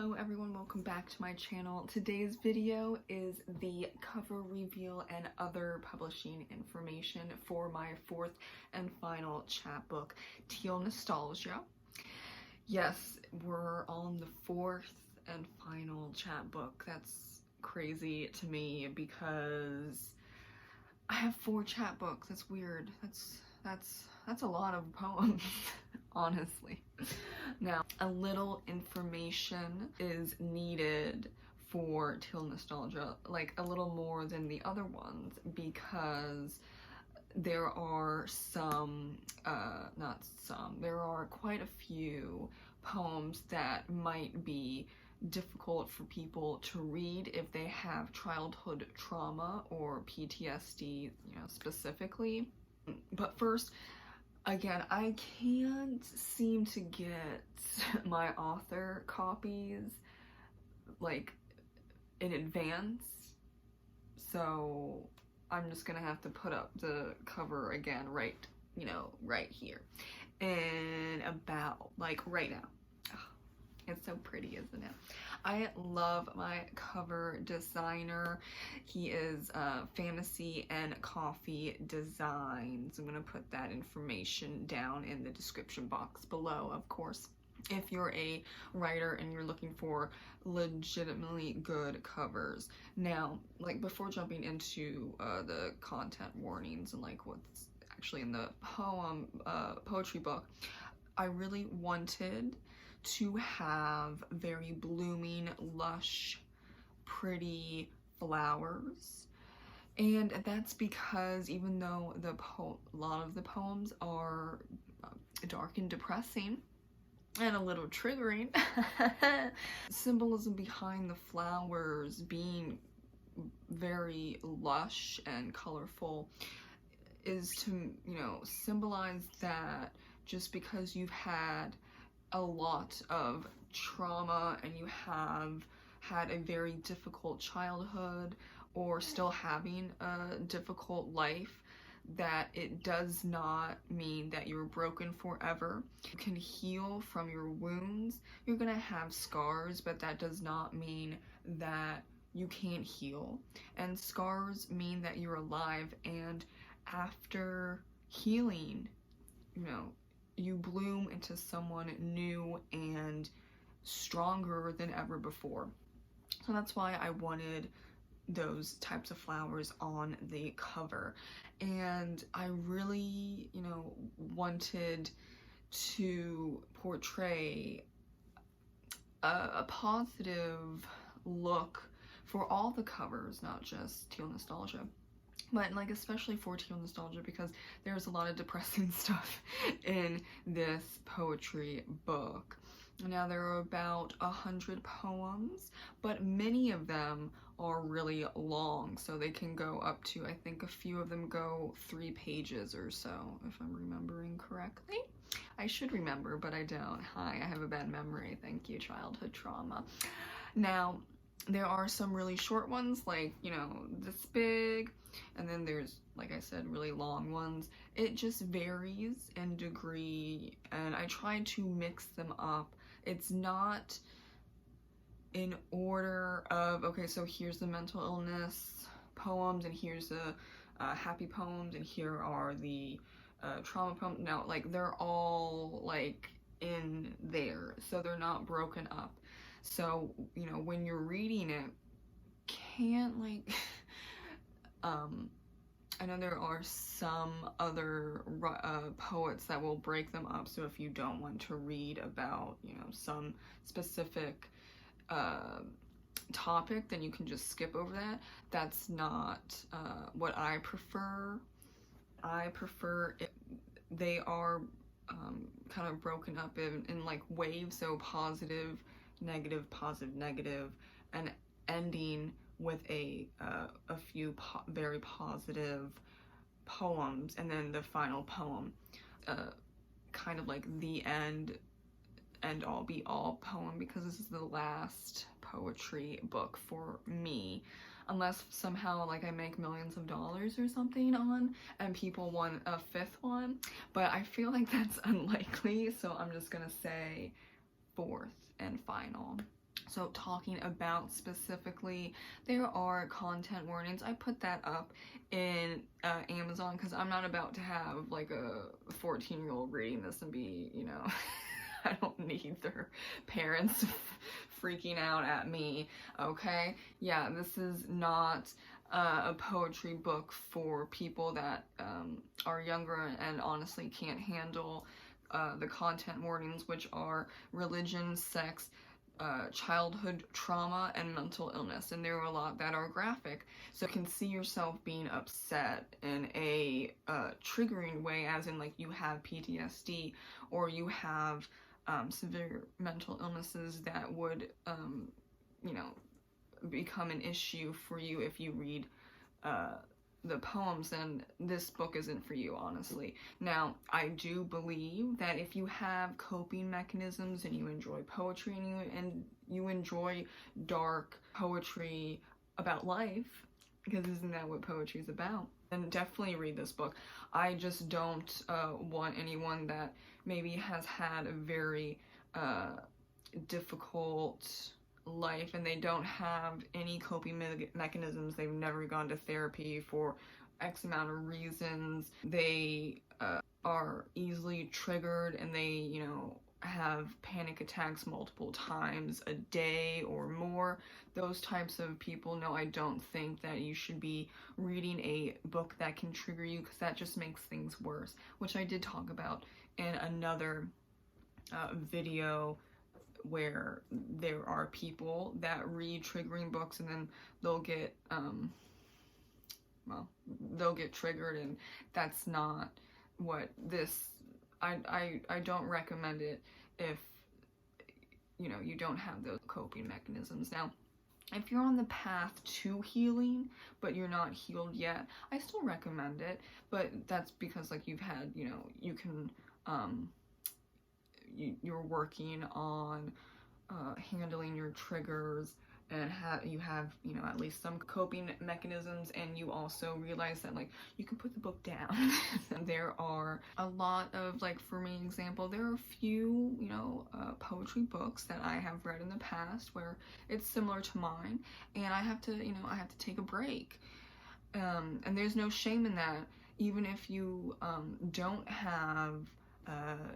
Hello everyone, welcome back to my channel. Today's video is the cover reveal and other publishing information for my fourth and final chapbook, Teal Nostalgia. Yes, we're on the fourth and final chapbook. That's crazy to me because I have 4 chapbooks. That's weird. That's a lot of poems, honestly. Now, a little information is needed for Teal Nostalgia, like a little more than the other ones, because there are there are quite a few poems that might be difficult for people to read if they have childhood trauma or PTSD, specifically. But first, again, I can't seem to get my author copies like in advance, so I'm just gonna have to put up the cover again right here and about like right now. It's so pretty, isn't it? I love my cover designer. He is Fantasy and Coffee Designs. I'm gonna put that information down in the description box below, of course, if you're a writer and you're looking for legitimately good covers. Now, like, before jumping into the content warnings and like what's actually in the poetry book, I really wanted to have very blooming, lush, pretty flowers. And that's because even though a lot of the poems are dark and depressing and a little triggering, symbolism behind the flowers being very lush and colorful is to, symbolize that just because you've had a lot of trauma and you have had a very difficult childhood or still having a difficult life, that it does not mean that you're broken forever. You can heal from your wounds. You're gonna have scars, but that does not mean that you can't heal. And scars mean that you're alive, and after healing, you bloom into someone new and stronger than ever before. So that's why I wanted those types of flowers on the cover. And I really, wanted to portray a positive look for all the covers, not just Teal Nostalgia. But like especially for Teal Nostalgia, because there's a lot of depressing stuff in this poetry book. Now, there are about 100 poems, but many of them are really long, so they can go up to, I think a few of them go 3 pages or so, if I'm remembering correctly. I should remember, but I don't. Hi, I have a bad memory. Thank you, childhood trauma. Now, there are some really short ones, like, this big, and then there's, like I said, really long ones. It just varies in degree, and I try to mix them up. It's not in order of, okay, so here's the mental illness poems, and here's the happy poems, and here are the trauma poems. No, like, they're all, like, in there, so they're not broken up. So, when you're reading it, can't, like, I know there are some other poets that will break them up, so if you don't want to read about, some specific topic, then you can just skip over that. That's not what I prefer. I prefer they are kind of broken up in like waves, so positive, negative, positive, negative, and ending with a few very positive poems, and then the final poem, kind of like the end all be all poem, because this is the last poetry book for me, unless somehow like I make millions of dollars or something on and people want a 5th one, but I feel like that's unlikely, so I'm just gonna say 4th and final. So talking about specifically, there are content warnings. I put that up in Amazon because I'm not about to have like a 14-year-old reading this and be, you know, I don't need their parents freaking out at me, okay? Yeah, this is not a poetry book for people that are younger and honestly can't handle the content warnings, which are religion, sex, childhood trauma, and mental illness, and there are a lot that are graphic, so you can see yourself being upset in a triggering way, as in like you have PTSD or you have severe mental illnesses that would you know, become an issue for you if you read the poems, and this book isn't for you, honestly. Now, I do believe that if you have coping mechanisms and you enjoy poetry and you enjoy dark poetry about life, because isn't that what poetry is about, then definitely read this book. I just don't want anyone that maybe has had a very difficult life and they don't have any coping mechanisms, they've never gone to therapy for X amount of reasons, they are easily triggered, and they, you know, have panic attacks multiple times a day or more. Those types of people, no, I don't think that you should be reading a book that can trigger you, because that just makes things worse, which I did talk about in another video, where there are people that read triggering books and then they'll get they'll get triggered, and that's not what this, I don't recommend it if, you know, you don't have those coping mechanisms. Now, if you're on the path to healing but you're not healed yet, I still recommend it, but that's because like you've had, you know, you can you're working on handling your triggers, and you have, you know, at least some coping mechanisms, and you also realize that like you can put the book down. And there are a lot of, like, for me example, there are a few, you know, poetry books that I have read in the past where it's similar to mine, and I have to, you know, I have to take a break, and there's no shame in that, even if you don't have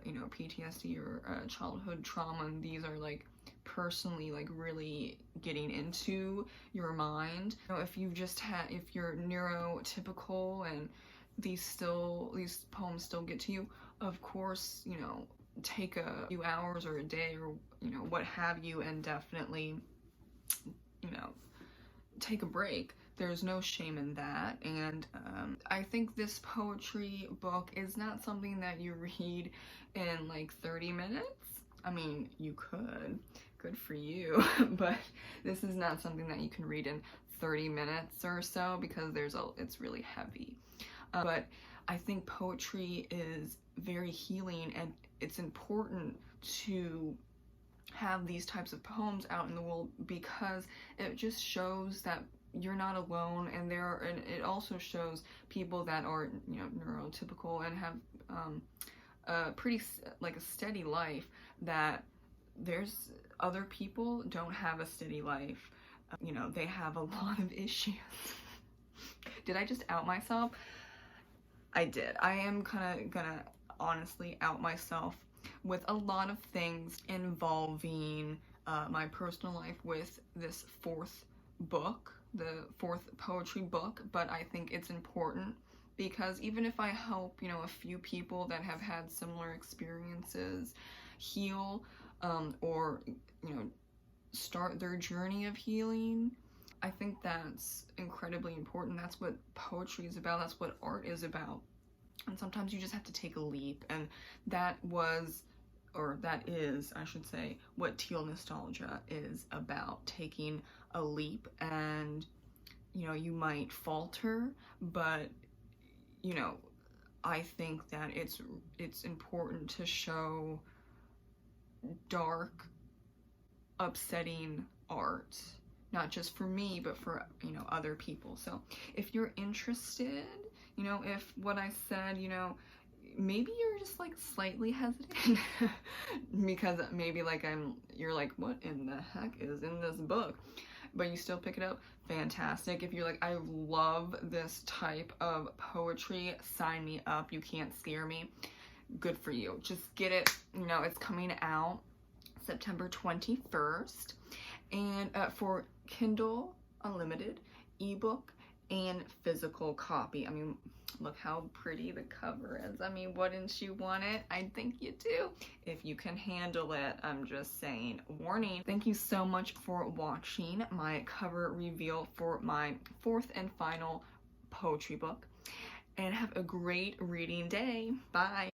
you know, PTSD or childhood trauma, and these are like personally like really getting into your mind. You know, if you've just had, if you're neurotypical and these poems still get to you, of course, you know, take a few hours or a day or, you know, what have you, and definitely, you know, take a break. There's no shame in that, and I think this poetry book is not something that you read in like 30 minutes. I mean, you could, good for you, but this is not something that you can read in 30 minutes or so, because it's really heavy. But I think poetry is very healing, and it's important to have these types of poems out in the world, because it just shows that you're not alone, and it also shows people that are, you know, neurotypical and have a pretty like a steady life, that there's other people don't have a steady life. You know, they have a lot of issues. Did I just out myself? I did. I am kind of gonna honestly out myself with a lot of things involving my personal life with this fourth book, the fourth poetry book, but I think it's important because even if I help, you know, a few people that have had similar experiences heal, or, you know, start their journey of healing, I think that's incredibly important. That's what poetry is about. That's what art is about. And sometimes you just have to take a leap, and that is, I should say, what Teal Nostalgia is about, taking a leap. And, you know, you might falter, but, you know, I think that it's important to show dark, upsetting art, not just for me, but for, you know, other people. So if you're interested, you know, if what I said, you know, maybe you're just like slightly hesitant because maybe like you're like, what in the heck is in this book? But you still pick it up, fantastic. If you're like, I love this type of poetry, sign me up, you can't scare me, good for you. Just get it, you know, it's coming out September 21st. And for Kindle Unlimited, ebook, and physical copy. I mean, look how pretty the cover is. I mean, wouldn't you want it? I think you do. If you can handle it, I'm just saying. Warning. Thank you so much for watching my cover reveal for my 4th and final poetry book. And have a great reading day. Bye.